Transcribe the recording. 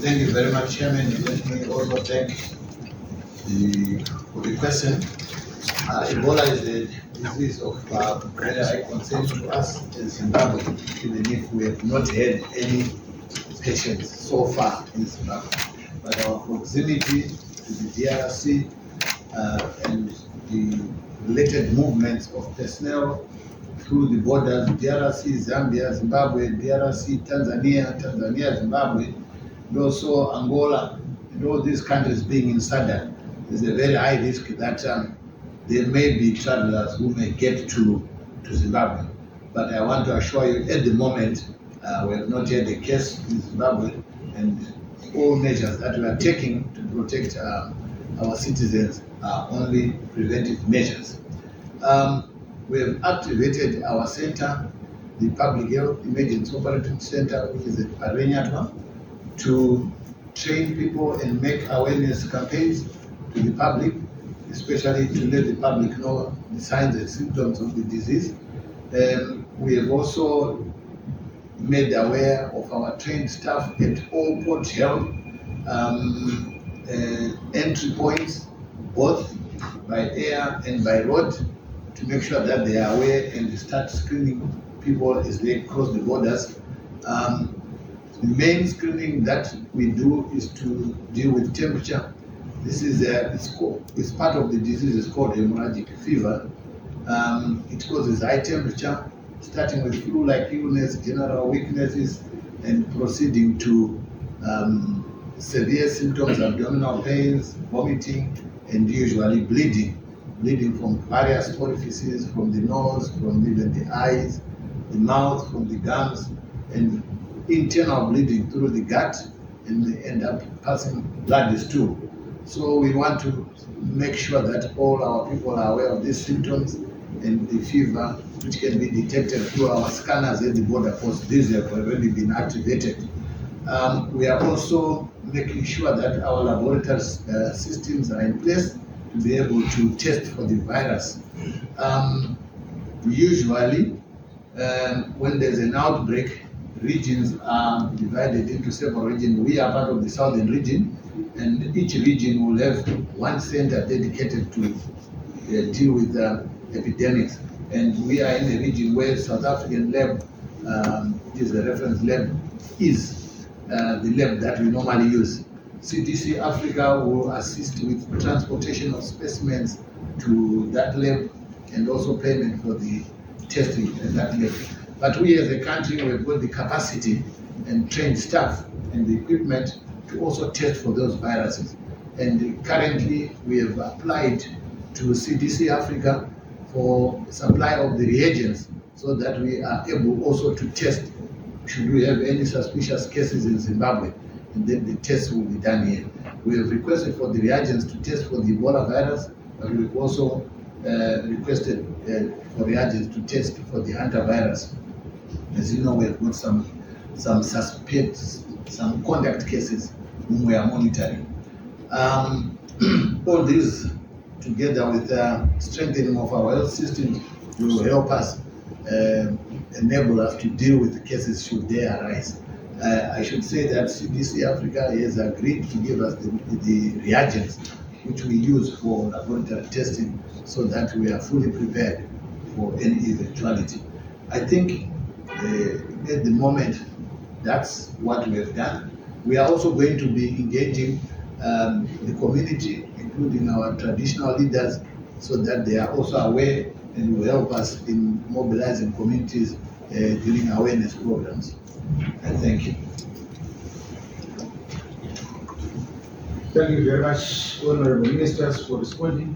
Thank you very much, Chairman. And let me also thank for the question. Ebola is a disease of very high concern to us in Zimbabwe, even if we have not had any patients so far in Zimbabwe. But our proximity to the DRC and the related movements of personnel through the borders, DRC, Zambia, Zimbabwe, DRC, Tanzania, Zimbabwe, and also Angola, and all these countries being in SADC, there's a very high risk that there may be travelers who may get to Zimbabwe. But I want to assure you, at the moment, we have not had a case in Zimbabwe, and all measures that we are taking to protect our citizens are only preventive measures. We have activated our center, the Public Health Emergency Operating Center, which is at Parenyatwa, to train people and make awareness campaigns to the public, especially to let the public know the signs and symptoms of the disease. We have also made aware of our trained staff at all port health entry points, both by air and by road, to make sure that they are aware and start screening people as they cross the borders. The main screening that we do is to deal with temperature. This is it's part of the disease. It's called hemorrhagic fever. It causes high temperature, starting with flu-like illness, general weaknesses, and proceeding to severe symptoms, abdominal pains, vomiting, and usually bleeding from various orifices, from the nose, from even the eyes, the mouth, from the gums, and internal bleeding through the gut, and they end up passing blood stool. So we want to make sure that all our people are aware of these symptoms and the fever, which can be detected through our scanners at the border post. These have already been activated. We are also making sure that our laboratory systems are in place to be able to test for the virus. Usually, when there's an outbreak, regions are divided into several regions. We are part of the southern region, and each region will have one center dedicated to deal with epidemics. And we are in a region where South African lab, which is the reference lab, is the lab that we normally use. CDC Africa will assist with transportation of specimens to that lab and also payment for the testing at that lab. But we as a country, we've got the capacity and trained staff and the equipment to also test for those viruses. And currently we have applied to CDC Africa for supply of the reagents so that we are able also to test should we have any suspicious cases in Zimbabwe, and then the test will be done here. We have requested for the reagents to test for the Ebola virus, but we've also requested for reagents to test for the hantavirus. As you know, we have got some suspects, some contact cases whom we are monitoring. All these, together with strengthening of our health systems, will help us enable us to deal with the cases should they arise. I should say that CDC Africa has agreed to give us the reagents which we use for laboratory testing so that we are fully prepared for any eventuality. I think at the moment, that's what we have done. We are also going to be engaging the community, including our traditional leaders, so that they are also aware and will help us in mobilizing communities during awareness programs. And thank you. Thank you very much, Honorable Ministers, for responding.